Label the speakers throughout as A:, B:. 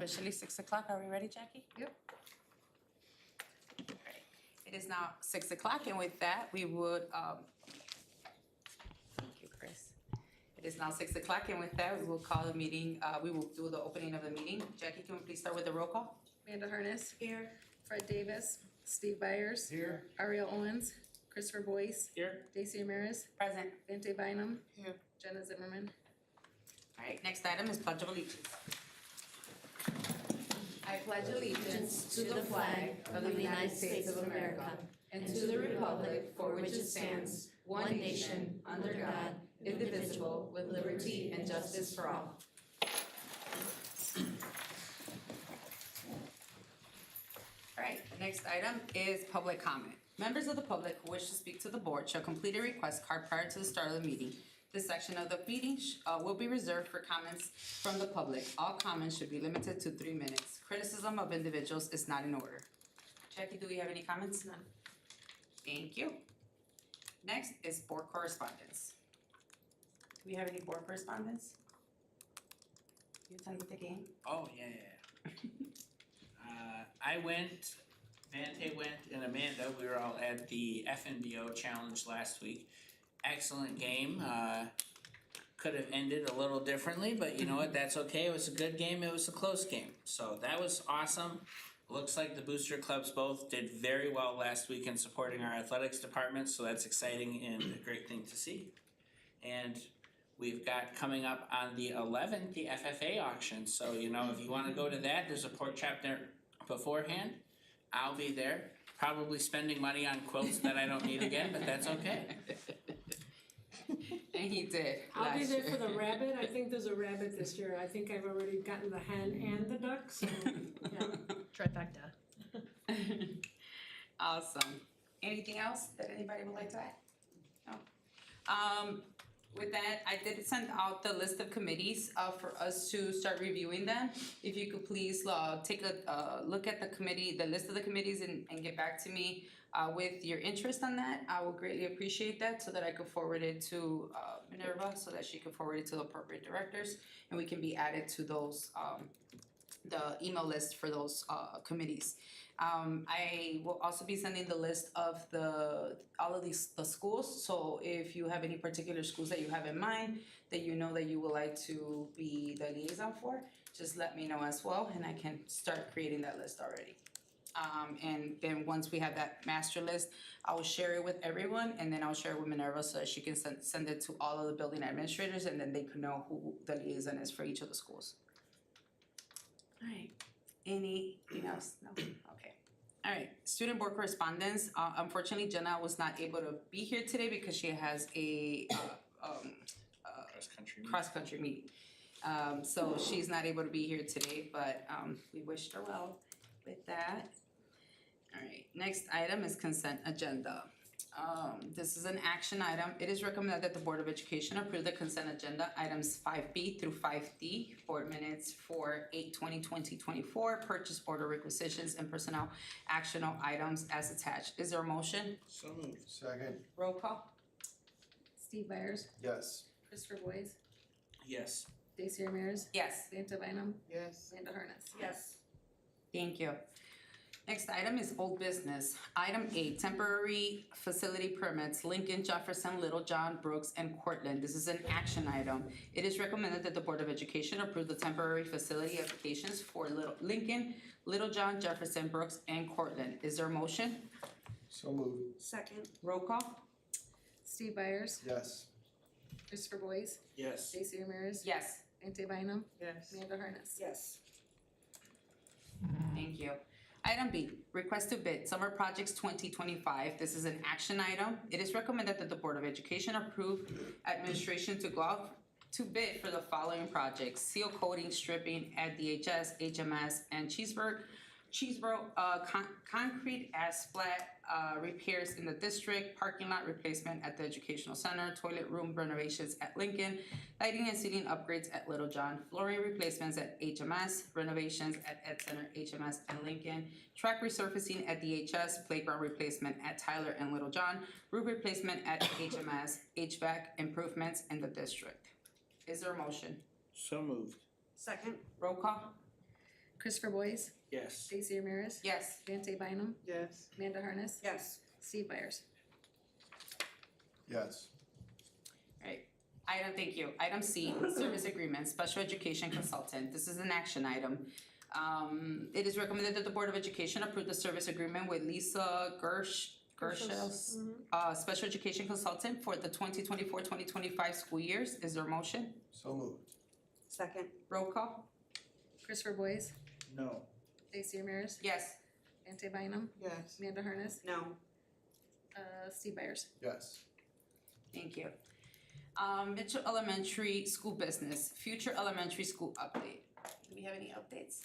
A: officially 6 o'clock. Are we ready, Jackie?
B: Yep.
A: Alright. It is now 6 o'clock, and with that, we would, thank you, Chris. It is now 6 o'clock, and with that, we will call the meeting, we will do the opening of the meeting. Jackie, can we please start with the roll call?
B: Amanda Harness. Here. Fred Davis. Steve Byers.
C: Here.
B: Ariel Owens. Christopher Boyce.
C: Here.
B: Daisy Ramirez.
A: Present.
B: Vante Bynum.
A: Here.
B: Jenna Zimmerman.
A: Alright, next item is Pledge of Allegiance. I pledge allegiance
D: to the flag of the United States of America and to the republic for which it stands, one nation, under God, indivisible, with liberty and justice for all.
A: Alright, the next item is public comment. Members of the public who wish to speak to the board shall complete a request card prior to the start of the meeting. This section of the meeting will be reserved for comments from the public. All comments should be limited to 3 minutes. Criticism of individuals is not in order. Jackie, do we have any comments? None. Thank you. Next is board correspondence. Do we have any board correspondence? You attended the game?
C: Oh, yeah. I went, Vante went, and Amanda, we were all at the FNBO Challenge last week. Excellent game. Could have ended a little differently, but you know what, that's okay. It was a good game, it was a close game. So that was awesome. Looks like the booster clubs both did very well last week in supporting our athletics department, so that's exciting and a great thing to see. And we've got coming up on the 11th, the FFA auction. So, you know, if you want to go to that, there's a pork chop there beforehand. I'll be there, probably spending money on quilts that I don't need again, but that's okay.
A: And he did
E: I'll be
A: last
E: there
A: year.
E: for the rabbit. I think there's a rabbit this year. I think I've already gotten the hen and the duck, so, yeah.
B: Trifecta.
A: Awesome. Anything else that anybody would like to add? No? With that, I did send out the list of committees, for us to start reviewing them. If you could please, take a, look at the list of the committees and get back to me, with your interest on that. I will greatly appreciate that so that I could forward it to, Minerva, so that she can forward it to the appropriate directors, and we can be added to those, the email list for those, committees. I will also be sending the list of all of the schools, so if you have any particular schools that you have in mind, that you know that you would like to be the liaison for, just let me know as well, and I can start creating that list already. And then once we have that master list, I will share it with everyone, and then I'll share it with Minerva so that she can send it to all of the building administrators, and then they can know who the liaison is for each of the schools. Alright, anything else? No? Okay. Alright, student board correspondence. Unfortunately, Jenna was not able to be here today because she has a
C: Cross-country.
A: cross-country meeting. So she's not able to be here today, but we wished her well with that. Alright, next item is consent agenda. This is an action item. It is recommended that the Board of Education approve the consent agenda items 5B through 5D, board minutes for 8/20/2024, purchase order requisitions, and personnel actional items as attached. Is there a motion?
C: So moved.
F: Second,
A: Roll call?
B: Steve Byers.
F: yes.
B: Christopher Boyce.
C: Yes.
B: Daisy Ramirez.
A: Yes.
B: Vante Bynum.
F: Yes.
B: Amanda Harness.
E: Yes.
A: Thank you. Next item is old business. Item 8, temporary facility permits, Lincoln, Jefferson, Little John, Brooks, and Cortland. This is an action item. It is recommended that the Board of Education approve the temporary facility applications for Lincoln, Little John, Jefferson, Brooks, and Cortland. Is there a motion?
F: So moved,
E: Second.
A: Roll call?
B: Steve Byers.
F: yes.
B: Christopher Boyce.
C: Yes.
B: Daisy Ramirez.
A: Yes.
B: Vante Bynum.
E: Yes.
B: Amanda Harness.
E: Yes.
A: Thank you. Item B, request to bid, Summer Projects 2025. This is an action item. It is recommended that the Board of Education approve administration to go out to bid for the following projects: seal coating, stripping at DHS, HMS, and Cheeseboro, concrete asphalt, repairs in the district, parking lot replacement at the educational center, toilet room renovations at Lincoln, lighting and seating upgrades at Little John, flooring replacements at HMS, renovations at Ed Center, HMS, and Lincoln, track resurfacing at DHS, playground replacement at Tyler and Little John, roof replacement at HMS, HVAC improvements in the district. Is there a motion?
C: So moved.
E: Second.
A: Roll call?
B: Christopher Boyes,
F: Yes.
B: Stacy Ramirez,
A: Yes.
B: Dante Bynum,
E: Yes.
B: Amanda Harness,
G: Yes.
B: Steve Byers.
F: Yes.
A: Right. Thank you. Item C, service agreement, special education consultant. This is an action item. It is recommended that the Board of Education approve the service agreement with Lisa Gershels, special education consultant for the 2024-2025 school years. Is there a motion?
F: So moved.
G: Second.
A: Roll call?
B: Christopher Boyes,
F: No.
B: Stacy Ramirez,
A: Yes.
B: Dante Bynum,
G: Yes.
B: Amanda Harness,
G: No.
B: Steve Byers.
F: Yes.
A: Thank you. Mitchell Elementary School Business, future elementary school update. Do we have any updates?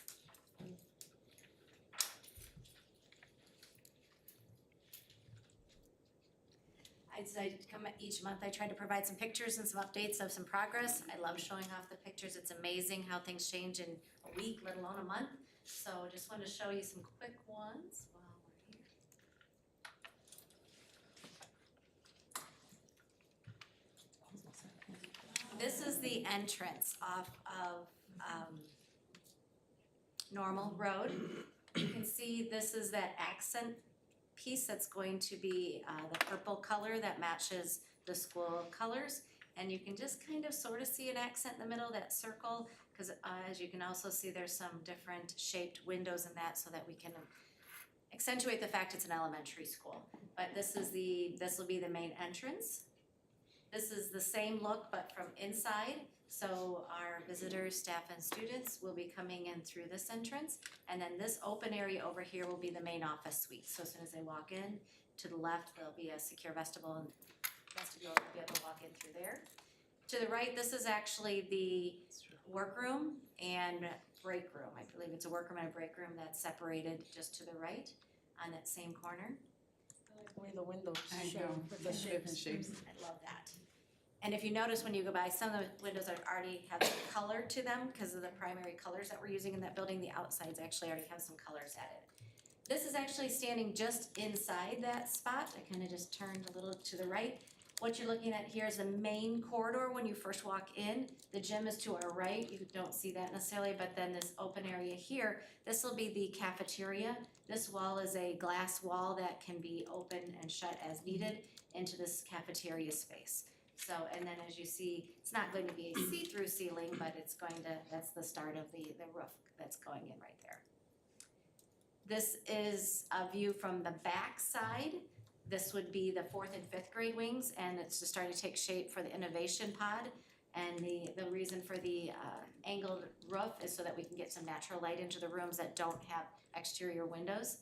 D: I decided to come each month, I try to provide some pictures and some updates of some progress. I love showing off the pictures, it's amazing how things change in a week, let alone a month. So just wanted to show you some quick ones while we're here. This is the entrance off of Normal Road. You can see this is that accent piece that's going to be the purple color that matches the school colors. And you can just kind of sort of see an accent in the middle, that circle, because as you can also see, there's some different shaped windows in that so that we can accentuate the fact it's an elementary school. But this will be the main entrance. This is the same look but from inside. So our visitors, staff, and students will be coming in through this entrance. And then this open area over here will be the main office suite. So as soon as they walk in, to the left, there'll be a secure vestibule and they'll be able to walk in through there. To the right, this is actually the workroom and break room. I believe it's a workroom and a break room that's separated just to the right on that same corner.
E: I like the way the windows
A: I
E: show
A: know,
E: with
A: the
E: the
A: different shapes.
D: I love that. And if you notice when you go by, some of the windows already have color to them because of the primary colors that we're using in that building. The outsides actually already have some colors added. This is actually standing just inside that spot. I kind of just turned a little to the right. What you're looking at here is the main corridor when you first walk in. The gym is to our right. You don't see that necessarily, but then this open area here, this will be the cafeteria. This wall is a glass wall that can be open and shut as needed into this cafeteria space. So, and then as you see, it's not going to be a see-through ceiling, but it's going to, that's the start of the roof that's going in right there. This is a view from the back side. This would be the 4th and 5th grade wings, and it's just starting to take shape for the innovation pod. And the reason for the angled roof is so that we can get some natural light into the rooms that don't have exterior windows.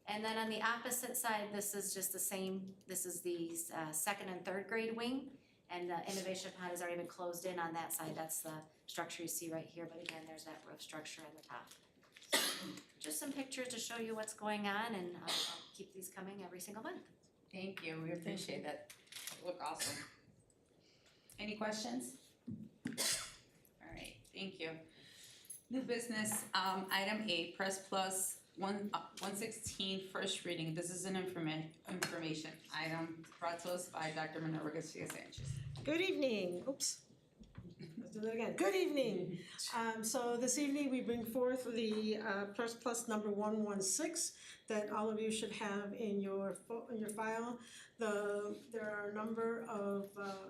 D: And then on the opposite side, this is just the same, this is the 2nd and 3rd grade wing. And the innovation pod has already been closed in on that side. That's the structure you see right here, but again, there's that roof structure on the top. So, just some pictures to show you what's going on, and I'll keep these coming every single month.
A: Thank you, we appreciate that. Look awesome. Any questions? All right, thank you. New business, item A, Press Plus 116, first reading. This is an information item brought to us by Dr. Minerva Garcia Sanchez.
E: Good evening, oops. Let's do that again. Good evening. So this evening, we bring forth the Press Plus number 116 that all of you should have in your file. There are a number of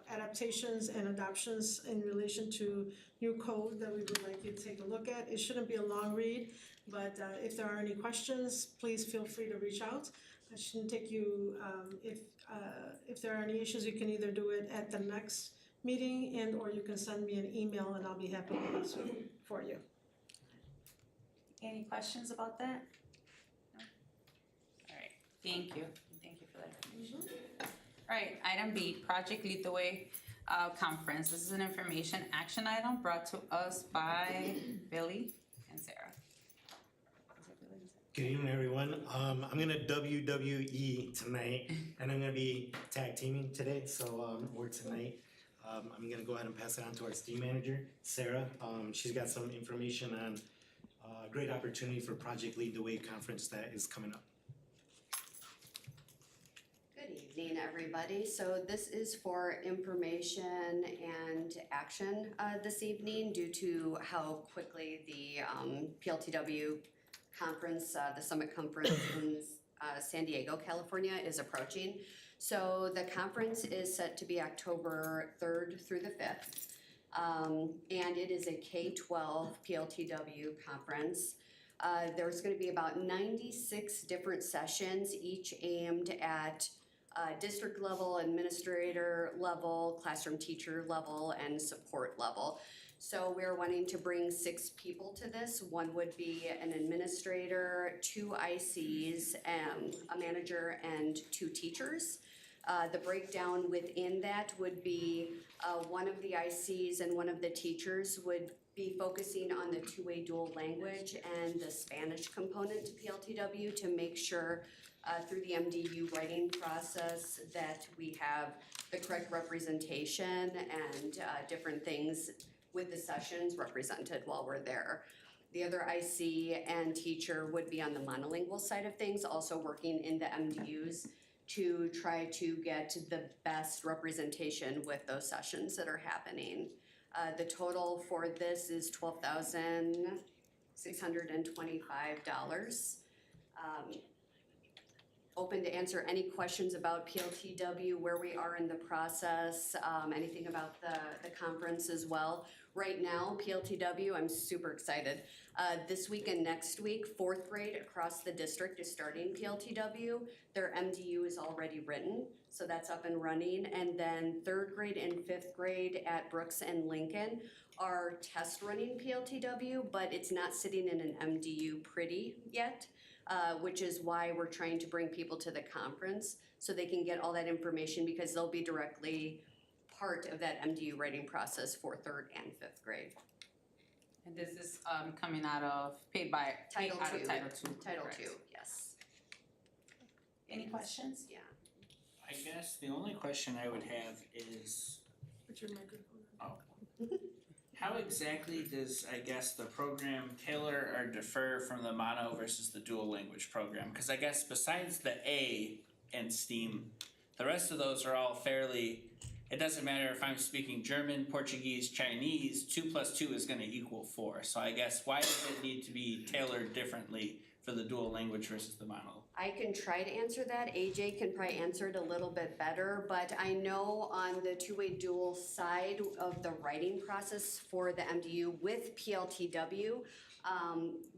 E: adaptations and adoptions in relation to new code that we would like you to take a look at. It shouldn't be a long read, but if there are any questions, please feel free to reach out. It shouldn't take you, if there are any issues, you can either do it at the next meeting or you can send me an email and I'll be happy to answer for you.
A: Any questions about that? No? All right, thank you for that information. All right, item B, Project Lead the Way Conference. This is an information action item brought to us by Billy and Sarah.
H: Good evening, everyone. I'm gonna WWE tonight, and I'm gonna be tag teaming today. So or tonight, I'm gonna go ahead and pass it on to our STEAM manager, Sarah. She's got some information on a great opportunity for Project Lead the Way conference that is coming up.
D: Good evening.
G: evening, everybody. So this is for information and action this evening due to how quickly the PLTW conference, the summit conference in San Diego, California is approaching. So the conference is set to be October 3rd through the 5th. And it is a K-12 PLTW conference. There's gonna be about 96 different sessions, each aimed at district level, administrator level, classroom teacher level, and support level. So we're wanting to bring 6 people to this. One would be an administrator, 2 ICs, a manager, and 2 teachers. The breakdown within that would be one of the ICs and one of the teachers would be focusing on the two-way dual language and the Spanish component to PLTW to make sure through the MDU writing process that we have the correct representation and different things with the sessions represented while we're there. The other IC and teacher would be on the monolingual side of things, also working in the MDUs to try to get the best representation with those sessions that are happening. The total for this is $12,625. Open to answer any questions about PLTW, where we are in the process, anything about the conference as well. Right now, PLTW, I'm super excited. This week and next week, 4th grade across the district is starting PLTW. Their MDU is already written, so that's up and running. And then 3rd grade and 5th grade at Brooks and Lincoln are test running PLTW, but it's not sitting in an MDU pretty yet, which is why we're trying to bring people to the conference so they can get all that information because they'll be directly part of that MDU writing process for 3rd and 5th grade.
A: And this is coming out of paid
G: Title
A: out of
G: II.
A: Title II.
G: Title
A: correct.
G: II, yes.
A: Any questions?
G: Yeah.
C: I guess the only question I would have is,
E: Put your microphone
C: oh, how exactly does, I guess, the program tailor or differ from the mono versus the dual language program? Cause I guess besides the A in STEAM, the rest of those are all fairly, it doesn't matter if I'm speaking German, Portuguese, Chinese, 2 + 2 is gonna equal 4. So I guess why does it need to be tailored differently for the dual language versus the mono?
G: I can try to answer that. AJ can probably answer it a little bit better, but I know on the two-way dual side of the writing process for the MDU with PLTW,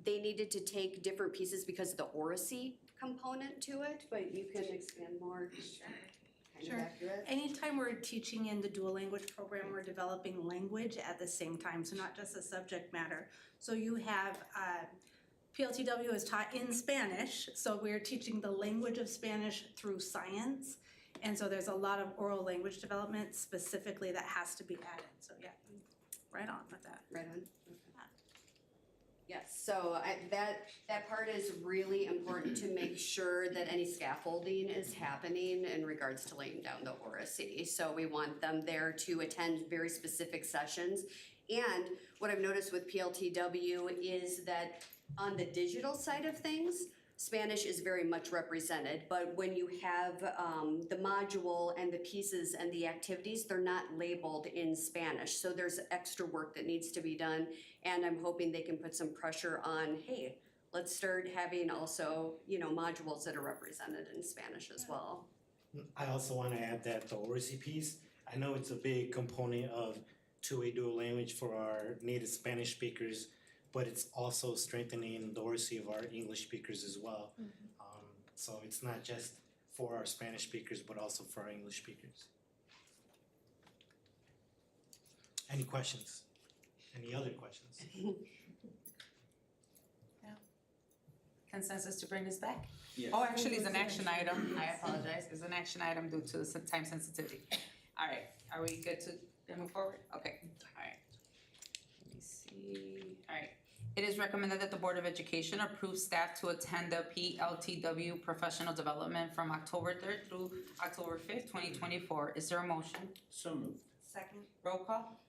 G: they needed to take different pieces because of the oracy component to it, but you can expand more. Kind of
B: Sure.
G: accurate.
B: Anytime we're teaching in the dual language program, we're developing language at the same time, so not just the subject matter. So you have, PLTW is taught in Spanish, so we're teaching the language of Spanish through science. And so there's a lot of oral language development specifically that has to be added, so yeah, right on with that.
G: Right on. Yes, so that part is really important to make sure that any scaffolding is happening in regards to laying down the oracy. So we want them there to attend very specific sessions. And what I've noticed with PLTW is that on the digital side of things, Spanish is very much represented, but when you have the module and the pieces and the activities, they're not labeled in Spanish. So there's extra work that needs to be done, and I'm hoping they can put some pressure on, hey, let's start having also, modules that are represented in Spanish as well.
H: I also want to add that the oracy piece, I know it's a big component of two-way dual language for our native Spanish speakers, but it's also strengthening the oracy of our English speakers as well. So it's not just for our Spanish speakers, but also for our English speakers. Any questions? Any other questions?
A: Consensus to bring this back?
C: Yes.
A: Oh, actually, it's an action item. I apologize. It's an action item due to some time sensitivity. All right, are we good to move forward? Okay, all right. Let me see. All right. It is recommended that the Board of Education approve staff to attend the PLTW professional development from October 3rd through October 5th, 2024. Is there a motion?
C: So moved.
B: Second.
A: Roll call?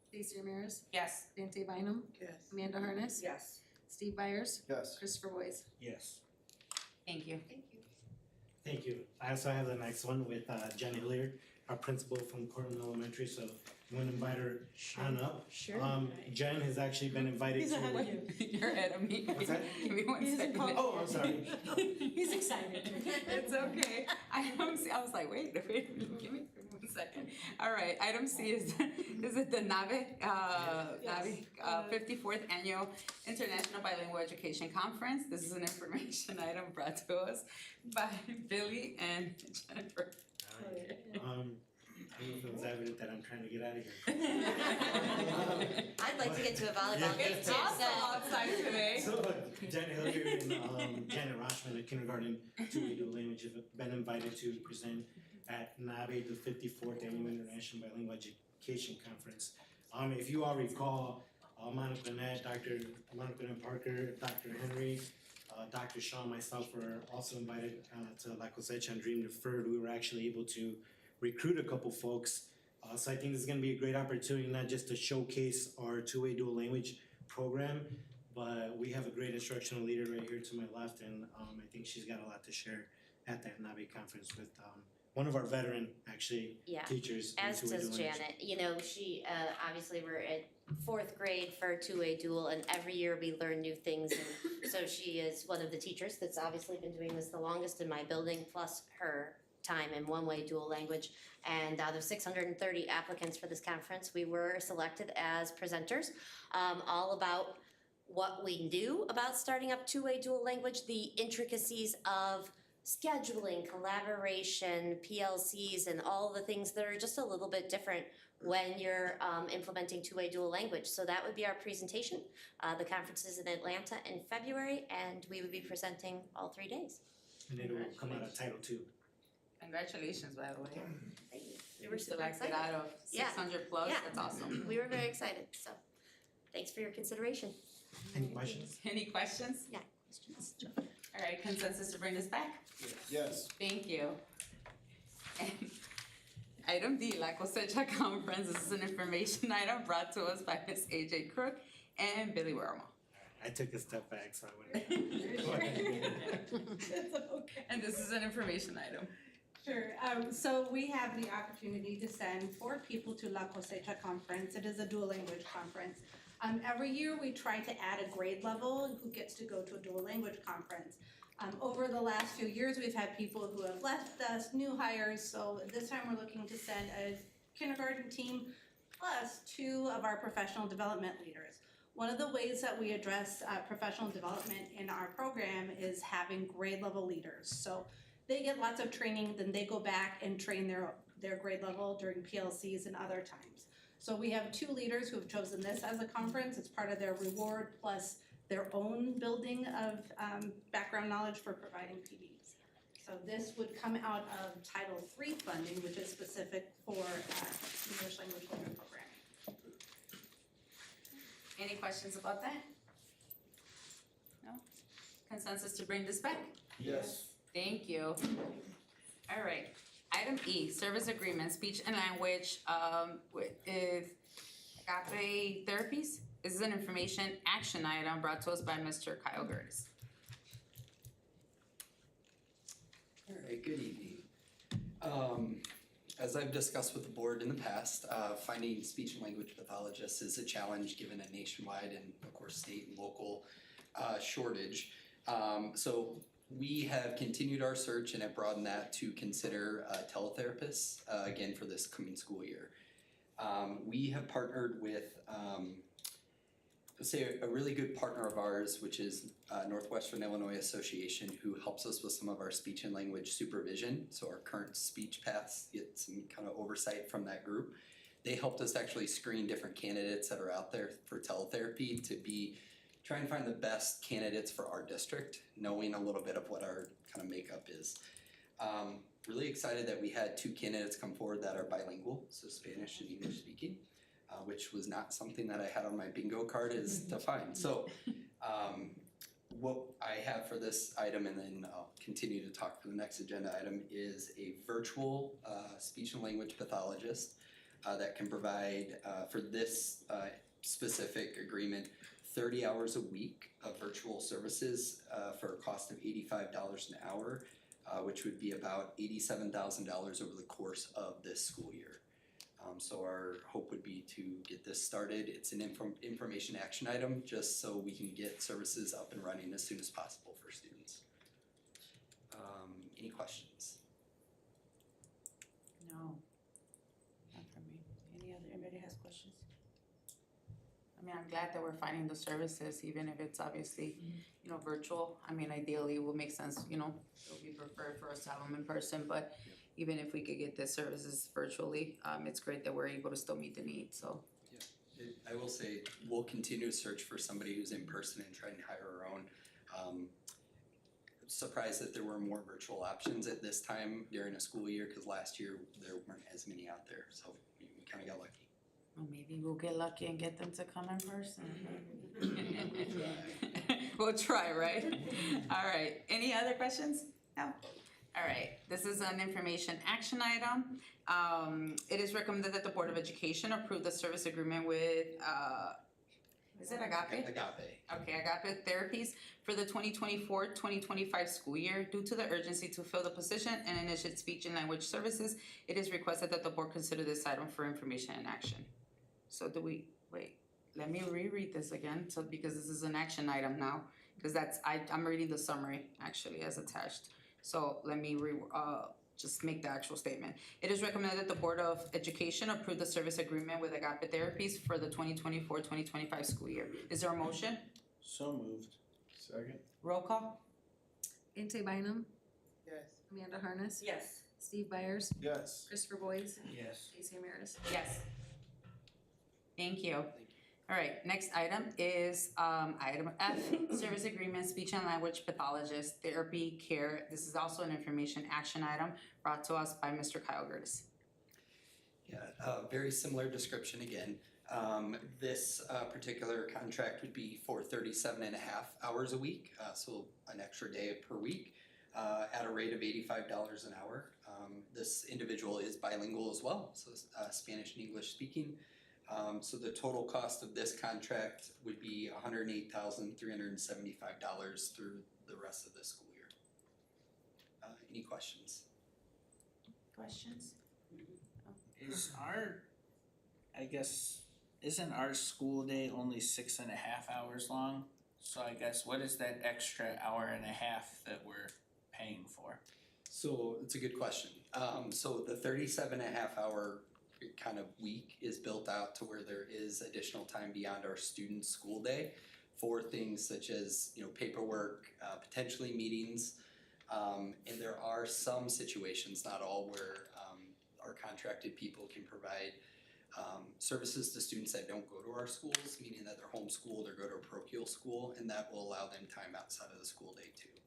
B: Stacy Ramirez,
A: Yes.
B: Dante Bynum,
E: Yes.
B: Amanda Harness,
F: Yes.
B: Steve Byers,
F: Yes.
B: Christopher Boyce.
C: Yes.
A: Thank you.
G: Thank you.
H: Thank you. I also have the next one with Jen Hilliard, our principal from Cortland Elementary, so I'm gonna invite her on up.
E: Sure.
H: Jen has actually been invited
E: He's
H: to.
E: ahead of you.
A: You're ahead of me.
H: What's that?
A: Give me one
E: He hasn't
A: second.
E: called-
H: Oh, I'm sorry.
E: He's excited.
A: It's okay. Item C, I was like, wait, give me 1 second. All right, item C is it the NAVE 54th Annual International Bilingual Education Conference. This is an information item brought to us by Billy and Jennifer.
H: I don't know if it was evident that I'm trying to get out of here.
D: I'd like to get to a volleyball game
A: It's
D: too,
A: awesome
D: so.
A: outside today.
H: So Jen Hilliard and Janet Roshman, a kindergarten two-way dual language, have been invited to present at NABE, the 54th Annual International Bilingual Education Conference. If you all recall, Monica Nett, Dr. Monica Nett Parker, Dr. Henry, Dr. Shaw, and myself were also invited to La Cosecha and Dream Deferred. We were actually able to recruit a couple folks. So I think this is gonna be a great opportunity, not just to showcase our two-way dual language program, but we have a great instructional leader right here to my left, and I think she's got a lot to share at that NABE conference with one of our veteran, actually,
D: Yeah,
H: teachers. in
D: as
H: two-way
D: does
H: dual language.
D: Janet. You know, she, obviously we're at 4th grade for two-way dual, and every year we learn new things. And so she is one of the teachers that's obviously been doing this the longest in my building, plus her time in one-way dual language. And out of 630 applicants for this conference, we were selected as presenters, all about what we do about starting up two-way dual language, the intricacies of scheduling, collaboration, PLCs, and all the things that are just a little bit different when you're implementing two-way dual language. So that would be our presentation. The conference is in Atlanta in February, and we would be presenting all 3 days.
H: And it'll come out of Title II.
A: Congratulations, by the way.
D: Thank you. We
A: You
D: were super
A: selected
D: excited.
A: out of
D: Yeah.
A: 600 plus,
D: Yeah.
A: that's awesome.
D: We were very excited, so thanks for your consideration.
H: Any questions?
A: Any questions?
D: Yeah, questions?
A: All right, consensus to bring this back?
F: Yes.
A: Thank you. And item D, La Cosecha Conference, this is an information item brought to us by Ms. AJ Crook and Billy Wermo.
H: I took a step back, so I wouldn't. Go ahead.
B: It's okay.
A: And this is an information item.
B: Sure, so we have the opportunity to send 4 people to La Cosecha Conference. It is a dual language conference. Every year we try to add a grade level who gets to go to a dual language conference. Over the last few years, we've had people who have left us, new hires, so this time we're looking to send a kindergarten team plus 2 of our professional development leaders. One of the ways that we address professional development in our program is having grade level leaders. So they get lots of training, then they go back and train their grade level during PLCs and other times. So we have 2 leaders who have chosen this as a conference. It's part of their reward plus their own building of background knowledge for providing PDs. So this would come out of Title III funding, which is specific for English language learner programming.
A: Any questions about that? No? Consensus to bring this back?
F: Yes.
A: Thank you. All right, item E, service agreement, speech and language, with Agape Therapies. This is an information action item brought to us by Mr. Kyle Gertis.
I: All right, good evening. As I've discussed with the board in the past, finding speech and language pathologists is a challenge given a nationwide and of course state and local shortage. So we have continued our search and have broadened that to consider teletherapists again for this coming school year. We have partnered with a really good partner of ours, which is Northwestern Illinois Association, who helps us with some of our speech and language supervision. So our current speech paths get some kind of oversight from that group. They helped us actually screen different candidates that are out there for teletherapy to try and find the best candidates for our district, knowing a little bit of what our kind of makeup is. Really excited that we had 2 candidates come forward that are bilingual, so Spanish and English speaking. Which was not something that I had on my bingo card is to find. So what I have for this item, and then I'll continue to talk for the next agenda item, is a virtual speech and language pathologist that can provide, for this specific agreement, 30 hours a week of virtual services for a cost of $85 an hour which would be about $87,000 over the course of this school year. So our hope would be to get this started. It's an information action item, just so we can get services up and running as soon as possible for students. Any questions?
A: No, not for me. Anybody has questions? I mean, I'm glad that we're finding the services, even if it's obviously, you know, virtual. I mean, ideally, it would make sense, you know, it would be preferred for us to have them in person, but even if we could get the services virtually, it's great that we're able to still meet the need, so.
I: I will say, we'll continue to search for somebody who's in person and try and hire our own. Surprised that there were more virtual options at this time during a school year, because last year there weren't as many out there, so we kind of got lucky.
A: Well, maybe we'll get lucky and get them to come in person. We'll try, right? All right, any other questions? No? All right, this is an information action item. It is recommended that the Board of Education approve the service agreement with, is it Agape?
I: Agape.
A: Okay, Agape Therapies for the 2024-2025 school year. Due to the urgency to fill the position and initiate speech and language services, it is requested that the board consider this item for information and action. So let me reread this again, so because this is an action item now, because I'm reading the summary actually as attached. So let me just make the actual statement. It is recommended that the Board of Education approve the service agreement with Agape Therapies for the 2024-2025 school year. Is there a motion?
F: So moved. Second.
A: Roll call?
D: Ante Bynum,
E: Yes.
D: Amanda Harness,
A: Yes.
D: Steve Byers,
F: Yes.
D: Christopher Boyes,
C: Yes.
D: Casey Emeritus.
A: Yes. Thank you. All right, next item is item F, service agreement, speech and language pathologist, therapy care. This is also an information action item brought to us by Mr. Kyle Gertis.
I: Yeah, very similar description again. This particular contract would be for 37 and a half hours a week, so an extra day per week, at a rate of $85 an hour. This individual is bilingual as well, so Spanish and English speaking. So the total cost of this contract would be $108,375 through the rest of the school year. Any questions?
A: Questions?
C: Isn't our school day only 6.5 hours long? So I guess what is that extra hour and a half that we're paying for?
I: So it's a good question. So the 37 and a half hour kind of week is built out to where there is additional time beyond our student school day for things such as, you know, paperwork, potentially meetings. And there are some situations, not all, where our contracted people can provide services to students that don't go to our schools, meaning that they're homeschooled or go to a parochial school, and that will allow them time outside of the school day too.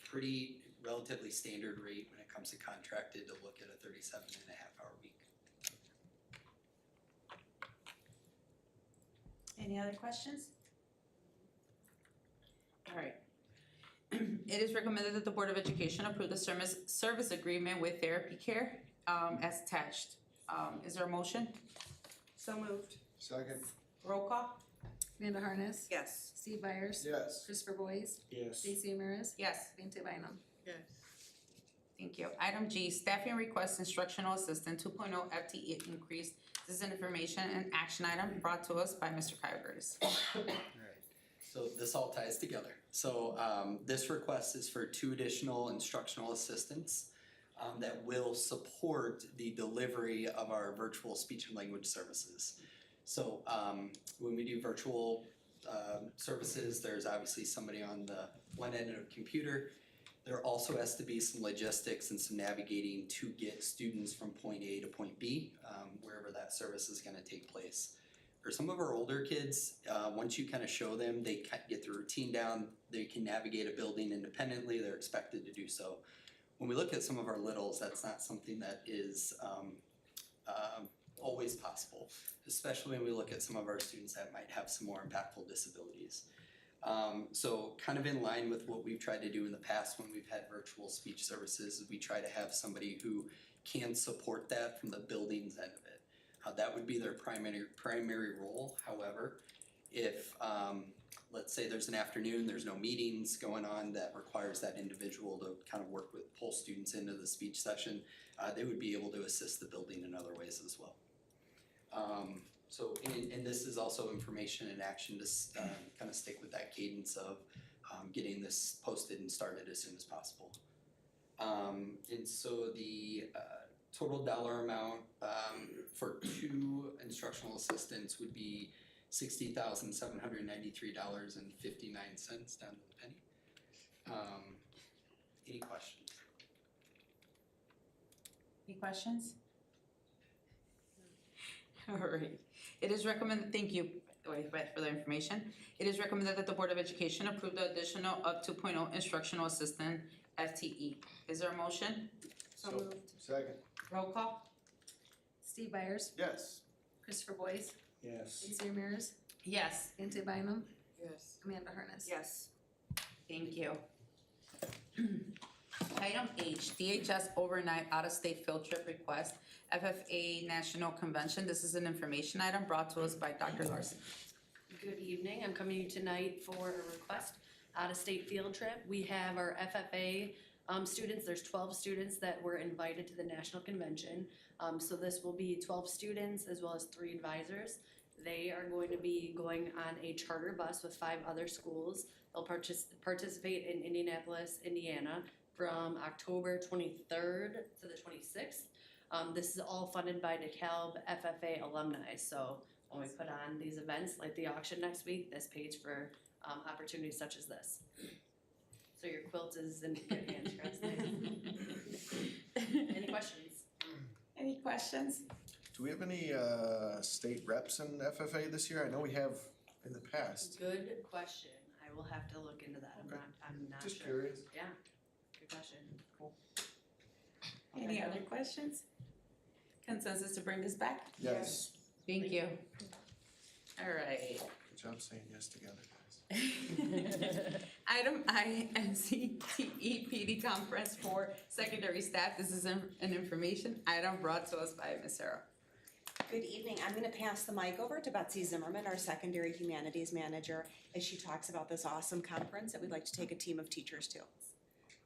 I: Pretty relatively standard rate when it comes to contracted to look at a 37 and a half hour week.
A: Any other questions? All right. It is recommended that the Board of Education approve the service agreement with therapy care as attached. Is there a motion?
E: So moved.
F: Second.
A: Roll call?
D: Amanda Harness,
E: Yes.
D: Steve Byers,
F: Yes.
D: Christopher Boyes,
F: Yes.
D: Casey Emeritus,
A: Yes.
D: Ante Bynum.
E: Yes.
A: Thank you. Item G, staffing request instructional assistant 2.0 FTE increase. This is an information and action item brought to us by Mr. Kyle Gertis.
I: So this all ties together. So this request is for 2 additional instructional assistants that will support the delivery of our virtual speech and language services. So when we do virtual services, there's obviously somebody on the one end of a computer. There also has to be some logistics and some navigating to get students from point A to point B, wherever that service is gonna take place. For some of our older kids, once you kind of show them, they get the routine down, they can navigate a building independently, they're expected to do so. When we look at some of our littles, that's not something that is always possible, especially when we look at some of our students that might have some more impactful disabilities. So kind of in line with what we've tried to do in the past when we've had virtual speech services, we try to have somebody who can support that from the building's end of it. That would be their primary role. However, if let's say there's an afternoon, there's no meetings going on that requires that individual to kind of work with, pull students into the speech session, they would be able to assist the building in other ways as well. And this is also information and action to kind of stick with that cadence of getting this posted and started as soon as possible. And so the total dollar amount for 2 instructional assistants would be $60,793.59 down to the penny. Any questions?
A: Any questions? All right. It is recommended, thank you, for the information. It is recommended that the Board of Education approve the additional of 2.0 instructional assistant FTE. Is there a motion?
B: So moved.
F: Second.
A: Roll call?
J: Steve Byers,
F: Yes.
J: Christopher Boyce,
F: Yes.
J: Daisy Ramirez,
A: Yes.
J: Dante Bynum,
E: Yes.
J: Amanda Harness.
B: Yes.
A: Thank you. Item H, DHS overnight out-of-state field trip request, FFA National Convention. This is an information item brought to us by Dr. Larson.
K: Good evening, I'm coming to you tonight for a request, out-of-state field trip. We have our FFA students, there's 12 students that were invited to the national convention. So this will be 12 students as well as 3 advisors. They are going to be going on a charter bus with 5 other schools. They'll participate in Indianapolis, Indiana from October 23rd to the 26th. This is all funded by DeKalb FFA alumni. So when we put on these events like the auction next week, this pays for opportunities such as this. So your quilt is in good hands, Chris. Any questions?
A: Any questions?
F: Do we have any state reps in FFA this year? I know we have in the past.
K: Good question. I will have to look into that. I'm not sure.
F: Just curious.
K: Yeah, good question.
A: Any other questions? Consensus to bring this back?
F: Yes.
A: Thank you. All right.
F: Good job saying yes together, guys.
A: Item I, NCTE PD conference for secondary staff. This is an information item brought to us by Ms. Sarah.
L: Good evening. I'm gonna pass the mic over to Betsy Zimmerman, our secondary humanities manager, as she talks about this awesome conference that we'd like to take a team of teachers to.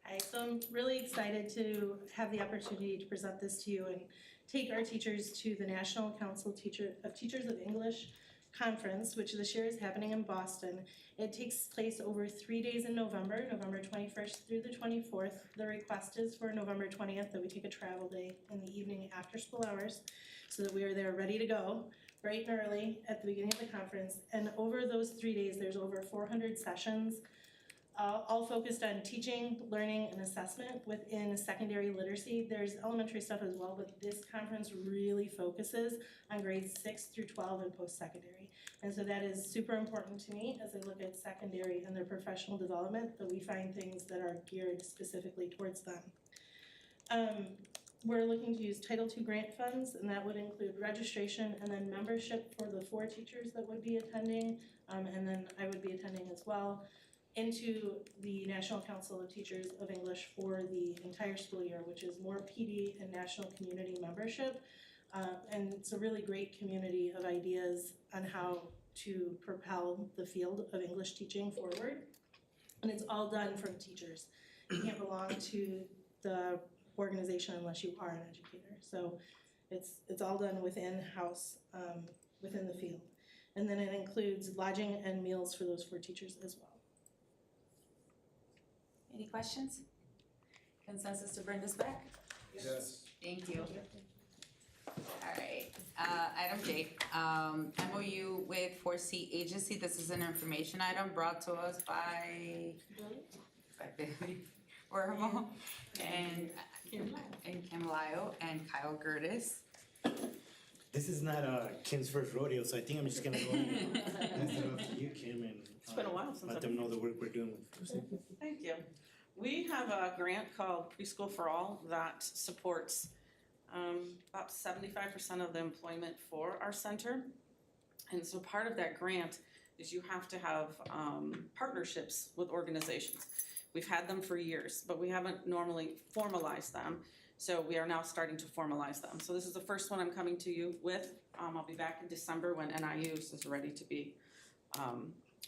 M: Hi, so I'm really excited to have the opportunity to present this to you and take our teachers to the National Council of Teachers of English Conference, which this year is happening in Boston. It takes place over 3 days in November, November 21st through the 24th. The request is for November 20th that we take a travel day in the evening after school hours so that we are there ready to go bright and early at the beginning of the conference. And over those 3 days, there's over 400 sessions, all focused on teaching, learning, and assessment within secondary literacy. There's elementary stuff as well, but this conference really focuses on grades 6 through 12 and post-secondary. And so that is super important to me as I look at secondary and their professional development, that we find things that are geared specifically towards them. We're looking to use Title II grant funds, and that would include registration and then membership for the 4 teachers that would be attending, and then I would be attending as well, into the National Council of Teachers of English for the entire school year, which is more PD and national community membership. And it's a really great community of ideas on how to propel the field of English teaching forward. And it's all done from teachers. You can't belong to the organization unless you are an educator. So it's all done within-house, within the field. And then it includes lodging and meals for those 4 teachers as well.
A: Any questions? Consensus to bring this back?
F: Yes.
A: Thank you. All right, item J, MOU with 4C Agency. This is an information item brought to us by Billy Ormo and Kim Lyle and Kyle Gertis.
H: This is not Kim's first rodeo, so I think I'm just gonna go ahead and pass it off to you, Kim, and
N: It's been a while since
H: let them know the work we're doing.
N: Thank you. We have a grant called Preschool for All that supports about 75% of the employment for our center. And so part of that grant is you have to have partnerships with organizations. We've had them for years, but we haven't normally formalized them. So we are now starting to formalize them. So this is the first one I'm coming to you with. I'll be back in December when NIU is ready to be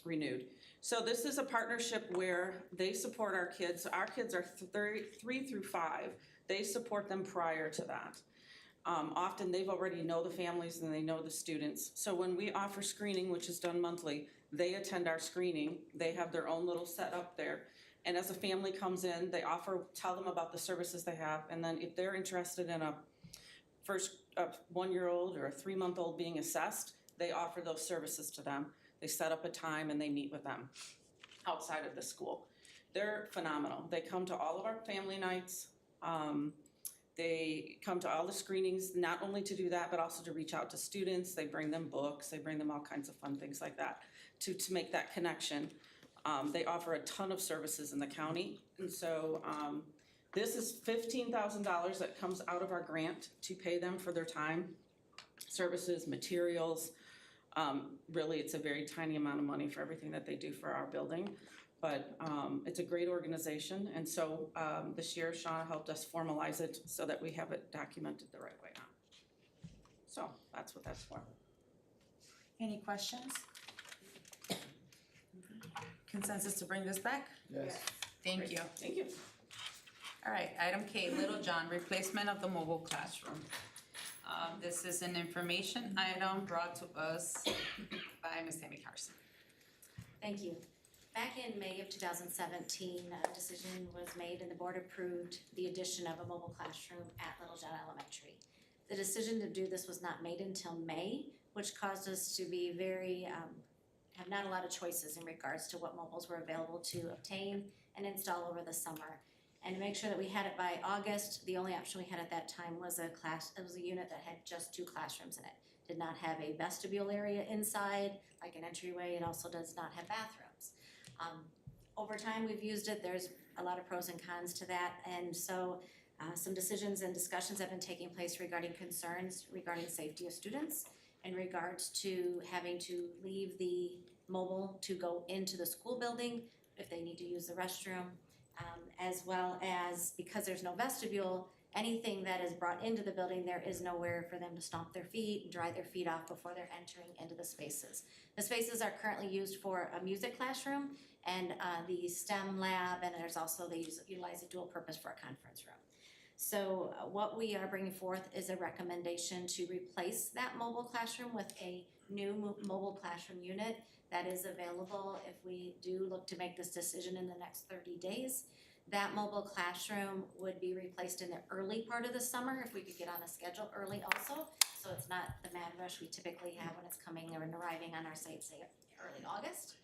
N: renewed. So this is a partnership where they support our kids. Our kids are 3 through 5. They support them prior to that. Often they've already know the families and they know the students. So when we offer screening, which is done monthly, they attend our screening. They have their own little setup there. And as a family comes in, they tell them about the services they have. And then if they're interested in a 1-year-old or a 3-month-old being assessed, they offer those services to them. They set up a time and they meet with them outside of the school. They're phenomenal. They come to all of our family nights. They come to all the screenings, not only to do that, but also to reach out to students. They bring them books. They bring them all kinds of fun things like that to make that connection. They offer a ton of services in the county. And so this is $15,000 that comes out of our grant to pay them for their time, services, materials. Really, it's a very tiny amount of money for everything that they do for our building. But it's a great organization, and so this year Shauna helped us formalize it so that we have it documented the right way now. So that's what that's for.
A: Any questions? Consensus to bring this back?
F: Yes.
A: Thank you.
N: Thank you.
A: All right, item K, Little John, replacement of the mobile classroom. This is an information item brought to us by Ms. Tammy Carson.
D: Thank you. Back in May of 2017, a decision was made and the board approved the addition of a mobile classroom at Little John Elementary. The decision to do this was not made until May, which caused us to be have not a lot of choices in regards to what mobiles were available to obtain and install over the summer. And to make sure that we had it by August, the only option we had at that time was a unit that had just 2 classrooms in it. Did not have a vestibule area inside, like an entryway. It also does not have bathrooms. Over time, we've used it. There's a lot of pros and cons to that. And so some decisions and discussions have been taking place regarding concerns regarding safety of students in regards to having to leave the mobile to go into the school building if they need to use the restroom, as well as because there's no vestibule, anything that is brought into the building, there is nowhere for them to stomp their feet and dry their feet off before they're entering into the spaces. The spaces are currently used for a music classroom and the STEM lab, and there's also they utilize a dual purpose for a conference room. So what we are bringing forth is a recommendation to replace that mobile classroom with a new mobile classroom unit that is available if we do look to make this decision in the next 30 days. That mobile classroom would be replaced in the early part of the summer if we could get on a schedule early also. So it's not the mad rush we typically have when it's coming or arriving on our site, say early August.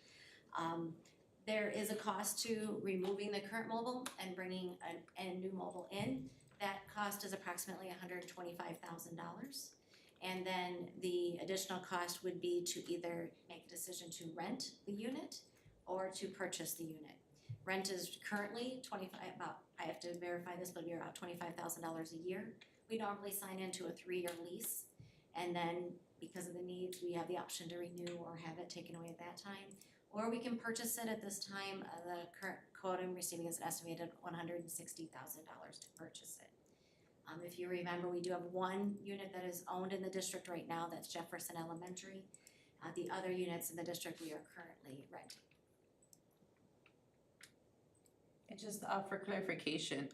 D: There is a cost to removing the current mobile and bringing a new mobile in. That cost is approximately $125,000. And then the additional cost would be to either make a decision to rent the unit or to purchase the unit. Rent is currently I have to verify this, but it'll be about $25,000 a year. We normally sign into a 3-year lease, and then because of the needs, we have the option to renew or have it taken away at that time. Or we can purchase it at this time. The current quote I'm receiving is estimated $160,000 to purchase it. If you remember, we do have 1 unit that is owned in the district right now, that's Jefferson Elementary. The other units in the district we are currently renting.
A: And just for clarification,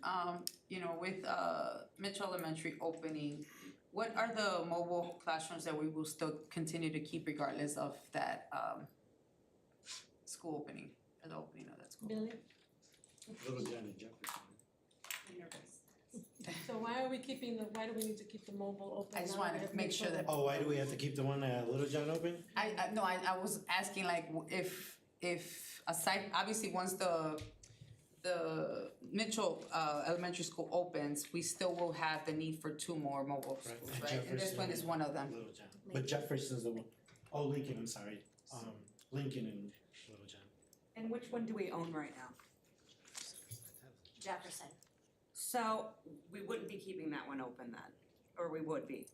A: with Mitchell Elementary opening, what are the mobile classrooms that we will still continue to keep regardless of that school opening, or the opening of that school?
E: Billy?
H: Little John and Jefferson.
E: So why do we need to keep the mobile open?
A: I just
E: now
A: wanted
E: we
A: to
E: have
A: make
E: Mitchell
A: sure that-
H: Oh, why do we have to keep the one at Little John open?
A: I was asking like if aside, obviously once the Mitchell Elementary School opens, we still will have the need for 2 more mobile
H: Right,
A: schools,
H: and
A: right? And this
H: Jefferson
A: one is one of them.
H: Little John. But Jefferson's the one. Oh, Lincoln, I'm sorry. Lincoln and Little John.
L: And which one do we own right now?
D: Jefferson.
L: So we wouldn't be keeping that one open then, or we would be?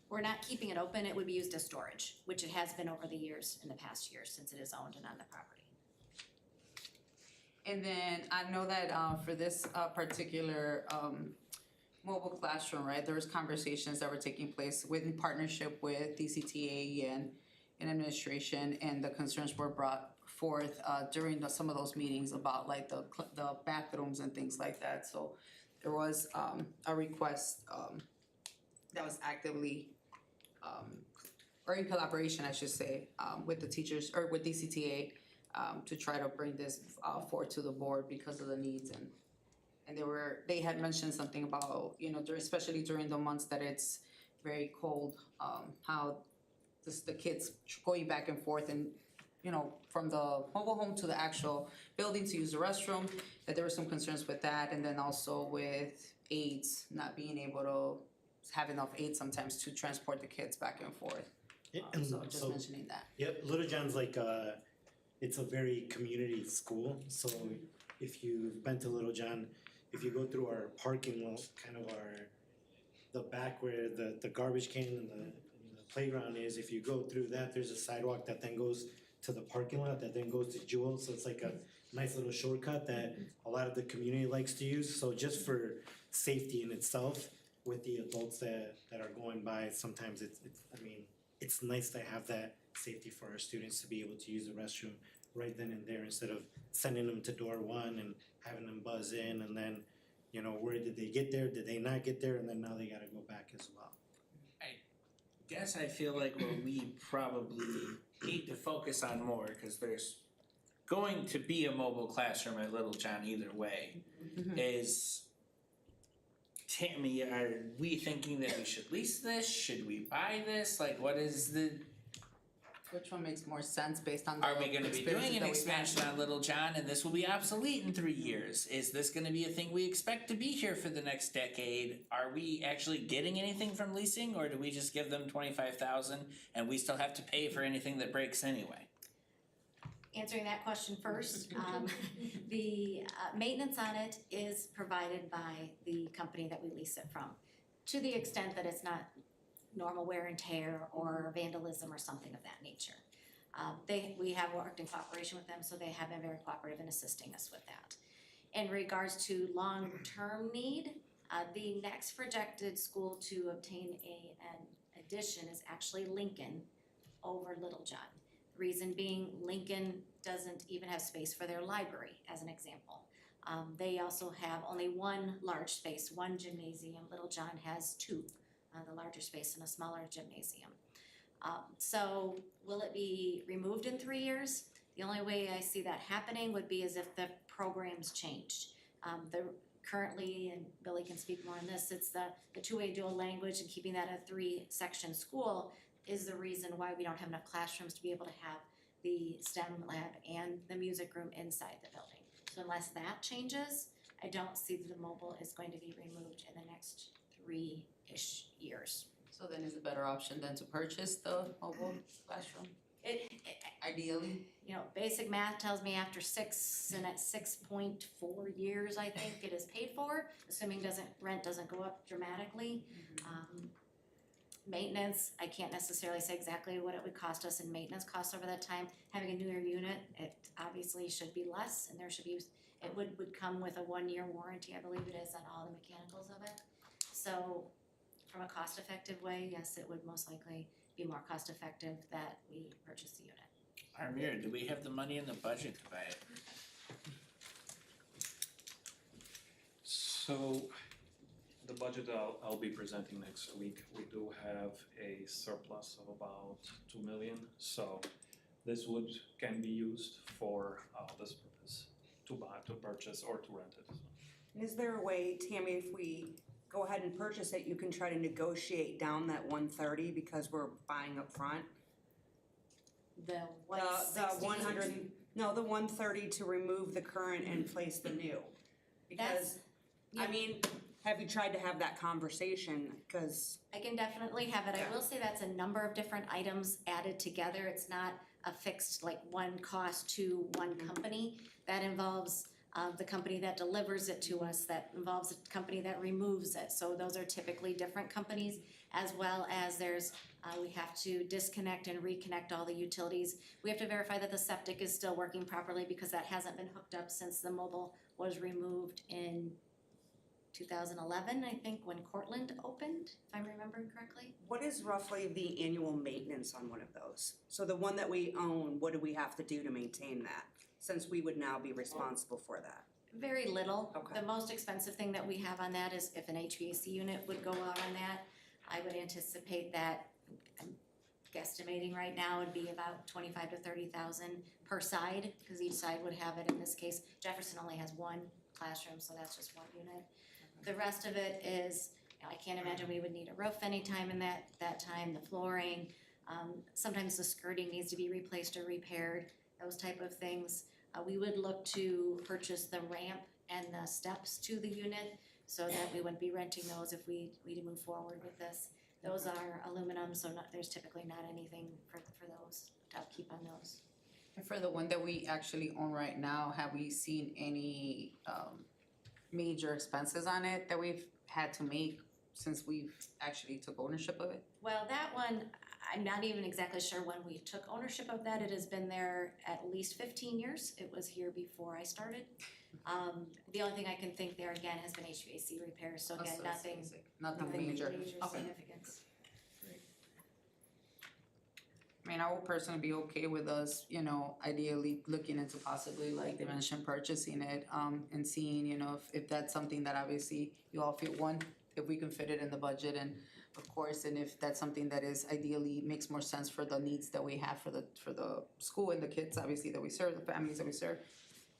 D: We're not keeping it open. It would be used as storage, which it has been over the years, in the past years, since it is owned and on the property.
A: And then I know that for this particular mobile classroom, right, there was conversations that were taking place in partnership with DCTA in administration, and the concerns were brought forth during some of those meetings about like the bathrooms and things like that. So there was a request that was actively or in collaboration, I should say, with the teachers or with DCTA to try to bring this forward to the board because of the needs and they had mentioned something about, you know, especially during the months that it's very cold, how the kids going back and forth and, you know, from the mobile home to the actual building to use the restroom, that there were some concerns with that, and then also with aides, not being able to have enough aides sometimes to transport the kids back and forth. So just mentioning that.
H: Yep, Little John's like it's a very community school, so if you've been to Little John, if you go through our parking lot, kind of the back where the garbage can and the playground is, if you go through that, there's a sidewalk that then goes to the parking lot that then goes to Jewel, so it's like a nice little shortcut that a lot of the community likes to use. So just for safety in itself, with the adults that are going by, sometimes it's I mean, it's nice to have that safety for our students to be able to use the restroom right then and there instead of sending them to door one and having them buzz in and then, you know, where did they get there, did they not get there, and then now they gotta go back as well.
C: Guess I feel like what we probably need to focus on more, cause there's going to be a mobile classroom at Little John either way, is Tammy, are we thinking that we should lease this? Should we buy this? Like, what is the,
A: Which one makes more sense based on the
C: are we gonna be
A: experiences
C: doing an
A: that we've had?
C: expansion on Little John and this will be obsolete in 3 years? Is this gonna be a thing we expect to be here for the next decade? Are we actually getting anything from leasing, or do we just give them 25,000 and we still have to pay for anything that breaks anyway?
D: Answering that question first, the maintenance on it is provided by the company that we lease it from, to the extent that it's not normal wear and tear or vandalism or something of that nature. We have worked in cooperation with them, so they have been very cooperative in assisting us with that. In regards to long-term need, the next projected school to obtain an addition is actually Lincoln over Little John. Reason being, Lincoln doesn't even have space for their library, as an example. They also have only one large space, one gymnasium. Little John has two, the larger space and a smaller gymnasium. So will it be removed in 3 years? The only way I see that happening would be as if the programs changed. Currently, and Billy can speak more on this, it's the two-way dual language and keeping that a 3-section school is the reason why we don't have enough classrooms to be able to have the STEM lab and the music room inside the building. So unless that changes, I don't see that the mobile is going to be removed in the next 3-ish years.
A: So then is a better option than to purchase the mobile classroom, ideally?
D: You know, basic math tells me after 6 and at 6.4 years, I think it is paid for, assuming rent doesn't go up dramatically. Maintenance, I can't necessarily say exactly what it would cost us in maintenance costs over that time. Having a newer unit, it obviously should be less, and there should be, it would come with a 1-year warranty, I believe it is, on all the mechanicals of it. So from a cost-effective way, yes, it would most likely be more cost-effective that we purchase the unit.
C: Armir, do we have the money in the budget to buy it?
O: So, the budget I'll be presenting next week, we do have a surplus of about 2 million, so this can be used for this purpose, to buy, to purchase, or to rent it.
L: Is there a way, Tammy, if we go ahead and purchase it, you can try to negotiate down that 130 because we're buying up front?
D: The
L: The 100, no, the 130 to remove the current and place the new. Because, I mean, have you tried to have that conversation? Because
D: I can definitely have it. I will say that's a number of different items added together. It's not a fixed, like, one cost to one company. That involves the company that delivers it to us, that involves the company that removes it. So those are typically different companies, as well as there's, we have to disconnect and reconnect all the utilities. We have to verify that the septic is still working properly because that hasn't been hooked up since the mobile was removed in 2011, I think, when Cortland opened, if I'm remembering correctly.
L: What is roughly the annual maintenance on one of those? So the one that we own, what do we have to do to maintain that? Since we would now be responsible for that.
D: Very little.
L: Okay.
D: The most expensive thing that we have on that is if an HVAC unit would go out on that, I would anticipate that, I'm guesstimating right now, would be about 25 to 30,000 per side, because each side would have it. In this case, Jefferson only has one classroom, so that's just one unit. The rest of it is, I can't imagine we would need a roof anytime in that time, the flooring. Sometimes the skirting needs to be replaced or repaired, those type of things. We would look to purchase the ramp and the steps to the unit so that we wouldn't be renting those if we move forward with this. Those are aluminum, so there's typically not anything for those, to upkeep on those.
A: And for the one that we actually own right now, have we seen any major expenses on it that we've had to make since we've actually took ownership of it?
D: Well, that one, I'm not even exactly sure when we took ownership of that. It has been there at least 15 years. It was here before I started. The only thing I can think there again has been HVAC repairs, so again,
A: Nothing major. Okay.
D: significance.
A: I mean, I would personally be okay with us, ideally looking into possibly, like they mentioned, purchasing it, and seeing, if that's something that obviously you all feel, one, if we can fit it in the budget, and of course, and if that's something that is ideally makes more sense for the needs that we have for the school and the kids, obviously, that we serve, the families that we serve,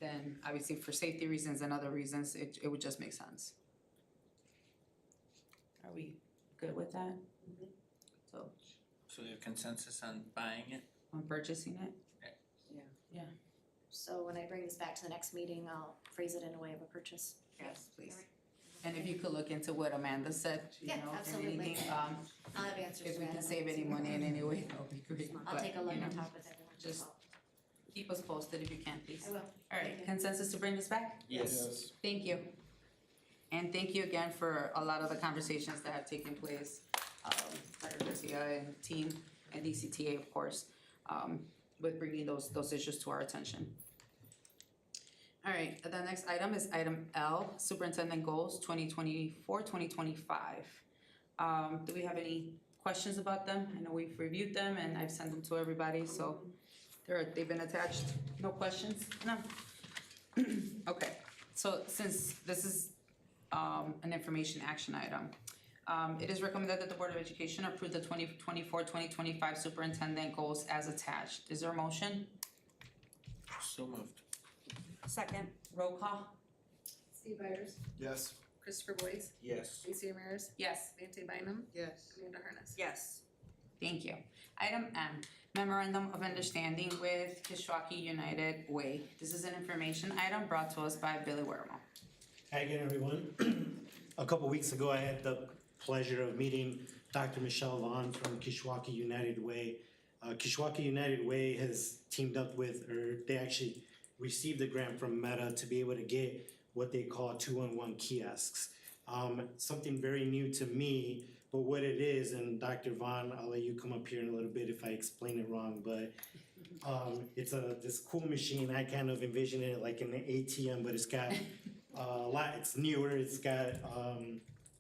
A: then obviously for safety reasons and other reasons, it would just make sense. Are we good with that?
C: So we have consensus on buying it?
A: On purchasing it?
D: So when I bring this back to the next meeting, I'll phrase it in a way of a purchase.
A: Yes, please. And if you could look into what Amanda said,
D: Yeah,
A: if
D: absolutely.
A: anything,
D: I'll have answers to that.
A: if we can save any money in any way, that would be great.
D: I'll
A: But,
D: take a look
A: you know,
D: and talk with everyone.
A: just keep us posted if you can, please.
D: I will.
A: All right, consensus to bring this back?
C: Yes.
A: Thank you. And thank you again for a lot of the conversations that have taken place, Dr. Garcia and team and DCTA, of course, with bringing those issues to our attention. All right, the next item is item L, Superintendent Goals 2024-2025. Do we have any questions about them? I know we've reviewed them and I've sent them to everybody, so they've been attached. No questions? No? Okay, so since this is an information action item, it is recommended that the Board of Education approve the 2024-2025 superintendent goals as attached. Is there a motion?
C: So moved.
L: Second.
A: Roll call?
J: Steve Byers,
F: Yes.
J: Christopher Boyce,
C: Yes.
J: Lisa Ramirez,
A: Yes.
J: Dante Bynum,
L: Yes.
J: Amanda Harness.
L: Yes.
A: Thank you. Item M, Memorandum of Understanding with Kishwaukee United Way. This is an information item brought to us by Billy Wermo.
H: Hi again, everyone. A couple weeks ago, I had the pleasure of meeting Dr. Michelle Vaughn from Kishwaukee United Way. Kishwaukee United Way has teamed up with, or they actually received a grant from Meta to be able to get what they call 2-in-1 kiosks. Something very new to me, but what it is, and Dr. Vaughn, I'll let you come up here in a little bit if I explain it wrong, but it's this cool machine. I kind of envision it like an ATM, but it's got a lot, it's newer, it's got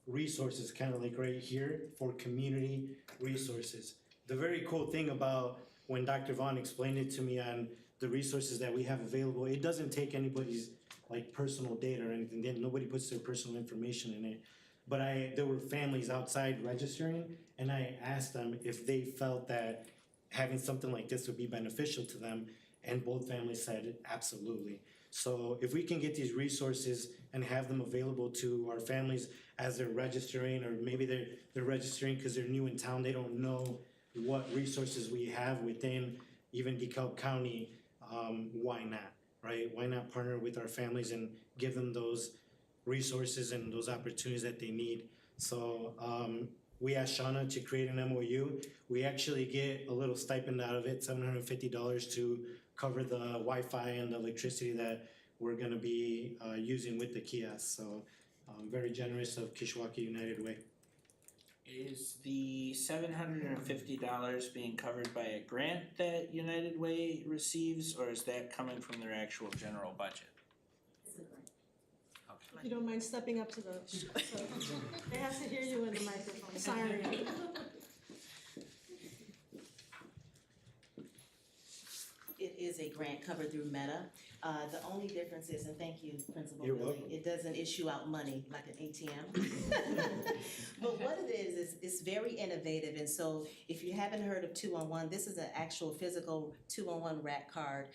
H: resources kind of like right here for community resources. The very cool thing about when Dr. Vaughn explained it to me on the resources that we have available, it doesn't take anybody's like personal data or anything. Then nobody puts their personal information in it. But there were families outside registering, and I asked them if they felt that having something like this would be beneficial to them, and both families said absolutely. So if we can get these resources and have them available to our families as they're registering, or maybe they're registering because they're new in town, they don't know what resources we have within even DeKalb County, why not, right? Why not partner with our families and give them those resources and those opportunities that they need? So we asked Shauna to create an MOU. We actually get a little stipend out of it, $750 to cover the Wi-Fi and the electricity that we're gonna be using with the kiosk. So very generous of Kishwaukee United Way.
C: Is the $750 being covered by a grant that United Way receives, or is that coming from their actual general budget? Okay.
E: If you don't mind stepping up to the, so they have to hear you in the microphone, sorry.
P: It is a grant covered through Meta. The only difference is, and thank you, Principal
H: You're
P: Billy,
H: welcome.
P: it doesn't issue out money like an ATM. But what it is it's very innovative, and so if you haven't heard of 2-on-1, this is an actual physical 2-on-1 rack card.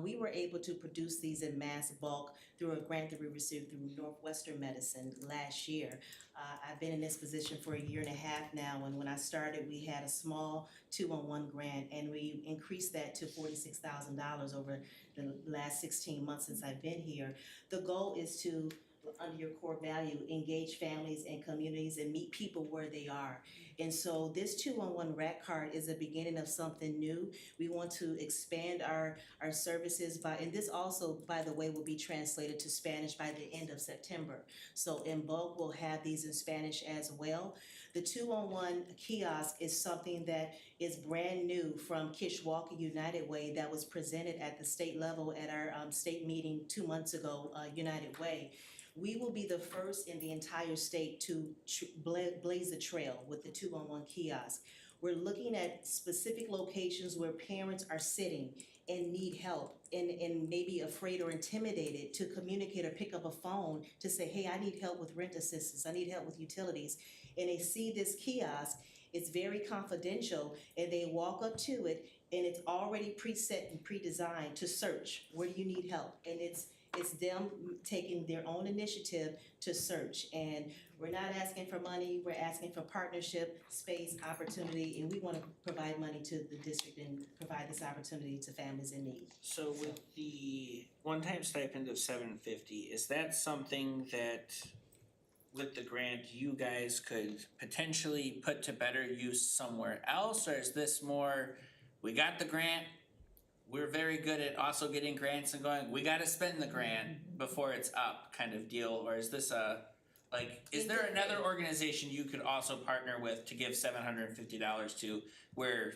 P: We were able to produce these in mass bulk through a grant that we received through Northwestern Medicine last year. I've been in this position for a year and a half now, and when I started, we had a small 2-on-1 grant, and we increased that to $46,000 over the last 16 months since I've been here. The goal is to, under your core value, engage families and communities and meet people where they are. And so this 2-on-1 rack card is the beginning of something new. We want to expand our services and this also, by the way, will be translated to Spanish by the end of September. So in bulk, we'll have these in Spanish as well. The 2-on-1 kiosk is something that is brand new from Kishwaukee United Way that was presented at the state level at our state meeting 2 months ago, United Way. We will be the first in the entire state to blaze a trail with the 2-on-1 kiosk. We're looking at specific locations where parents are sitting and need help and maybe afraid or intimidated to communicate or pick up a phone to say, hey, I need help with rent assistance, I need help with utilities. And they see this kiosk, it's very confidential, and they walk up to it and it's already preset and pre-designed to search, where do you need help? And it's them taking their own initiative to search. And we're not asking for money, we're asking for partnership, space, opportunity, and we wanna provide money to the district and provide this opportunity to families in need.
C: So with the one-time stipend of $750, is that something that with the grant you guys could potentially put to better use somewhere else? Or is this more, we got the grant, we're very good at also getting grants and going, we gotta spend the grant before it's up kind of deal? Or is this is there another organization you could also partner with to give $750 to where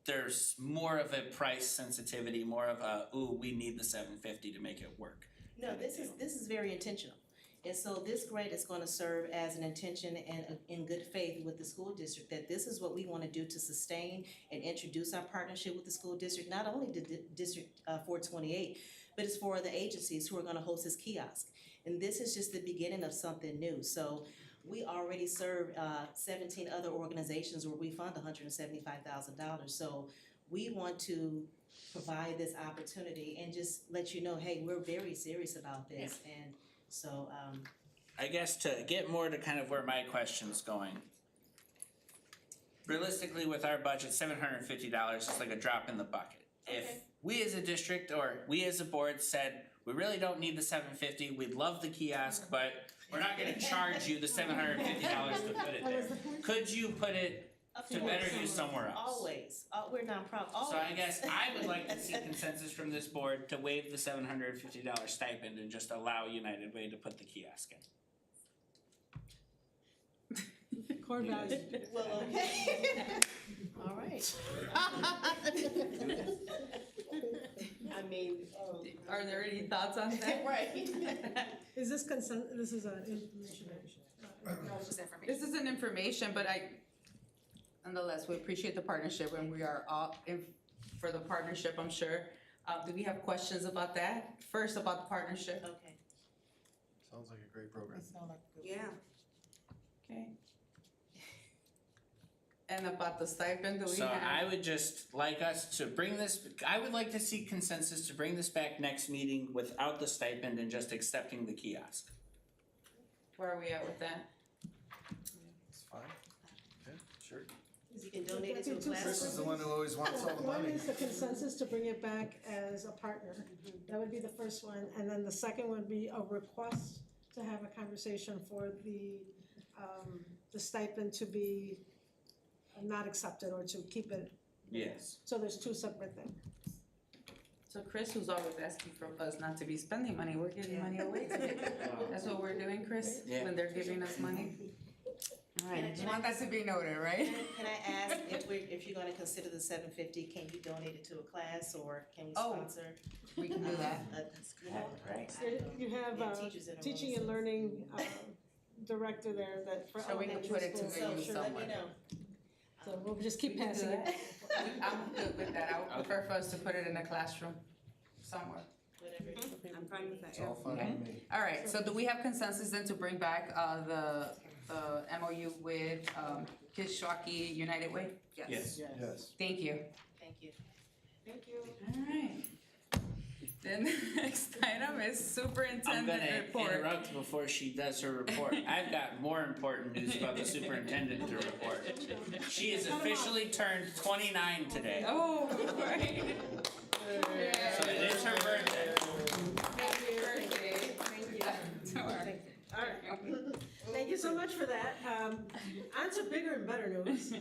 C: there's more of a price sensitivity, more of a, ooh, we need the $750 to make it work?
P: No, this is very intentional. And so this grant is gonna serve as an intention and in good faith with the school district that this is what we wanna do to sustain and introduce our partnership with the school district, not only the District 428, but it's for the agencies who are gonna host this kiosk. And this is just the beginning of something new. So we already serve 17 other organizations where we fund $175,000. So we want to provide this opportunity and just let you know, hey, we're very serious about this. And so
C: I guess to get more to kind of where my question's going. Realistically, with our budget, $750 is like a drop in the bucket. If we as a district or we as a board said, we really don't need the $750, we'd love the kiosk, but we're not gonna charge you the $750 to put it there. Could you put it to better use somewhere else?
P: always, we're nonprofit, always.
C: So I guess I would like to see consensus from this board to waive the $750 stipend and just allow United Way to put the kiosk in.
E: Core value.
P: Well, okay. All right. I mean,
A: Are there any thoughts on that?
P: right.
E: Is this this is an information.
J: No, it's just information.
A: This is an information, but nonetheless, we appreciate the partnership and we are all in for the partnership, I'm sure. Do we have questions about that? First, about the partnership.
P: Okay.
F: Sounds like a great program.
L: Yeah.
A: Okay. And about the stipend, do we
C: So
A: have?
C: I would just like us to bring this, I would like to see consensus to bring this back next meeting without the stipend and just accepting the kiosk.
A: Where are we at with that?
F: It's fine. Yeah, sure.
P: You can donate it to a
E: Chris
P: class.
F: Chris is the one who always wants all the
E: One
F: money.
E: is the consensus to bring it back as a partner. That would be the first one. And then the second would be a request to have a conversation for the stipend to be not accepted or to keep it.
C: Yes.
E: So there's two separate things.
A: So Chris, who's always asking for us not to be spending money, we're giving money away today. That's what we're doing, Chris,
C: Yeah.
A: when they're giving us money? Alright, you want that to be noted, right?
P: Can I ask if you're gonna consider the $750, can you donate it to a class or can we
A: Oh,
P: sponsor?
A: We can do that.
P: Right.
E: You have
P: teachers in a row,
E: teaching and
P: so-
E: learning director there that for
A: So we can
E: elementary
A: put it to
E: school.
A: the use
P: Sure, let me
A: somewhere.
P: know.
E: So we'll just keep
A: We can do
E: passing it.
A: that. I'm good with that. I would prefer for us to put it in a classroom somewhere.
L: I'm fine with that,
F: It's
L: yeah.
F: all fine with me.
A: Alright, so do we have consensus then to bring back the MOU with Kishwaukee United Way?
C: Yes.
F: Yes.
A: Thank you.
P: Thank you.
E: Thank you.
A: Alright. Then the next item is
C: I'm
A: superintendent
C: gonna
A: report.
C: interrupt before she does her report. I've got more important news about the superintendent to report. She is officially turned 29 today,
A: Oh, right.
C: so it is her birthday.
A: Happy birthday. Thank you.
E: Alright, thank you so much for that. On to bigger and better news.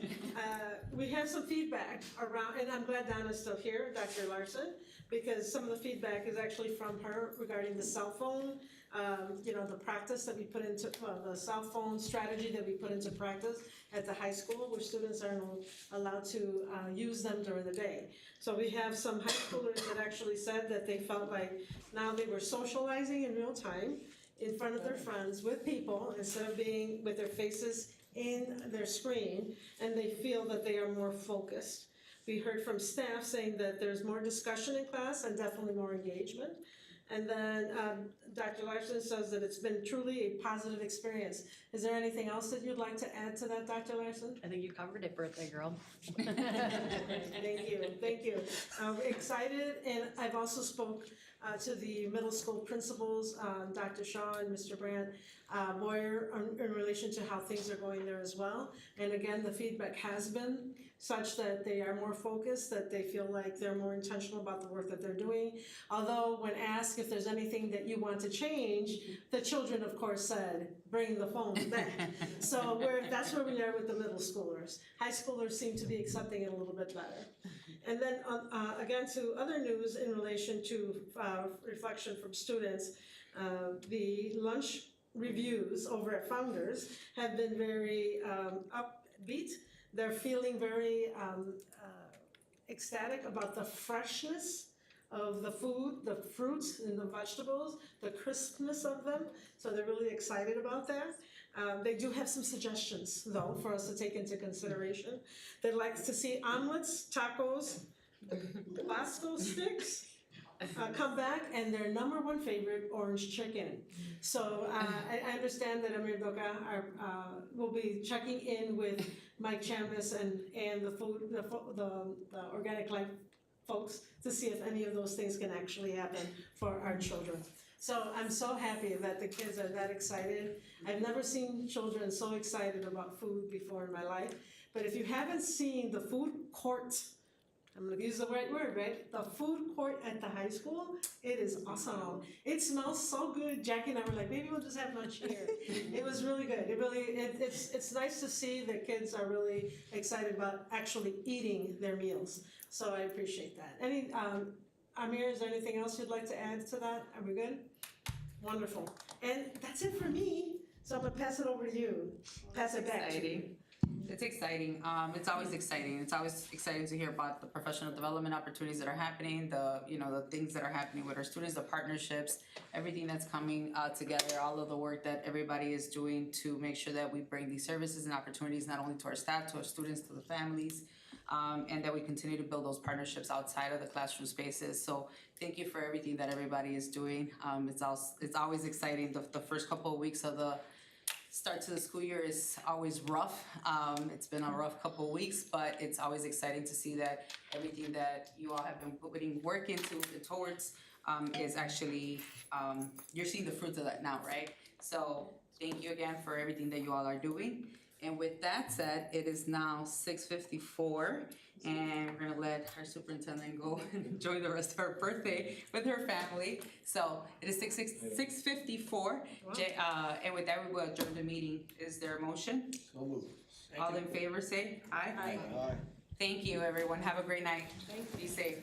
E: We have some feedback around, and I'm glad Donna's still here, Dr. Larson, because some of the feedback is actually from her regarding the cell phone. The practice that we put into, the cell phone strategy that we put into practice at the high school, where students are allowed to use them during the day. So we have some high schoolers that actually said that they felt like now they were socializing in real time in front of their friends with people instead of being with their faces in their screen, and they feel that they are more focused. We heard from staff saying that there's more discussion in class and definitely more engagement. And then Dr. Larson says that it's been truly a positive experience. Is there anything else that you'd like to add to that, Dr. Larson?
K: I think you covered it, birthday girl.
E: Thank you. Excited, and I've also spoke to the middle school principals, Dr. Shaw and Mr. Brandt Boyer, in relation to how things are going there as well. And again, the feedback has been such that they are more focused, that they feel like they're more intentional about the work that they're doing. Although when asked if there's anything that you want to change, the children of course said, bring the phones back. So that's where we are with the middle schoolers. High schoolers seem to be accepting it a little bit better. And then again, to other news in relation to reflection from students, the lunch reviews over at Founders have been very upbeat. They're feeling very ecstatic about the freshness of the food, the fruits and the vegetables, the crispness of them. So they're really excited about that. They do have some suggestions, though, for us to take into consideration. They'd like to see omelets, tacos, Tabasco sticks come back, and their number one favorite, orange chicken. So I understand that Amir Doka will be checking in with Mike Chambers and the Organic Life folks to see if any of those things can actually happen for our children. So I'm so happy that the kids are that excited. I've never seen children so excited about food before in my life. But if you haven't seen the food court, I'm gonna use the right word, right? The food court at the high school, it is awesome. It smells so good. Jackie and I were like, maybe we'll just have lunch here. It was really good. It's nice to see that kids are really excited about actually eating their meals. So I appreciate that. Amir, is there anything else you'd like to add to that? Are we good? Wonderful. And that's it for me. So I'm gonna pass it over to you. Pass it back to you.
A: It's exciting. It's always exciting. It's always exciting to hear about the professional development opportunities that are happening, the things that are happening with our students, the partnerships, everything that's coming together, all of the work that everybody is doing to make sure that we bring these services and opportunities not only to our staff, to our students, to the families, and that we continue to build those partnerships outside of the classroom spaces. So thank you for everything that everybody is doing. It's always exciting. The first couple of weeks of the start to the school year is always rough. It's been a rough couple of weeks, but it's always exciting to see that everything that you all have been putting work into and towards is actually, you're seeing the fruits of that now, right? So thank you again for everything that you all are doing. And with that said, it is now 6:54, and we're gonna let our superintendent go and enjoy the rest of her birthday with her family. So it is 6:54, and with that, we will adjourn the meeting. Is there a motion?
F: So moved.
A: All in favor say aye.
F: Aye.
A: Thank you, everyone. Have a great night. Be safe.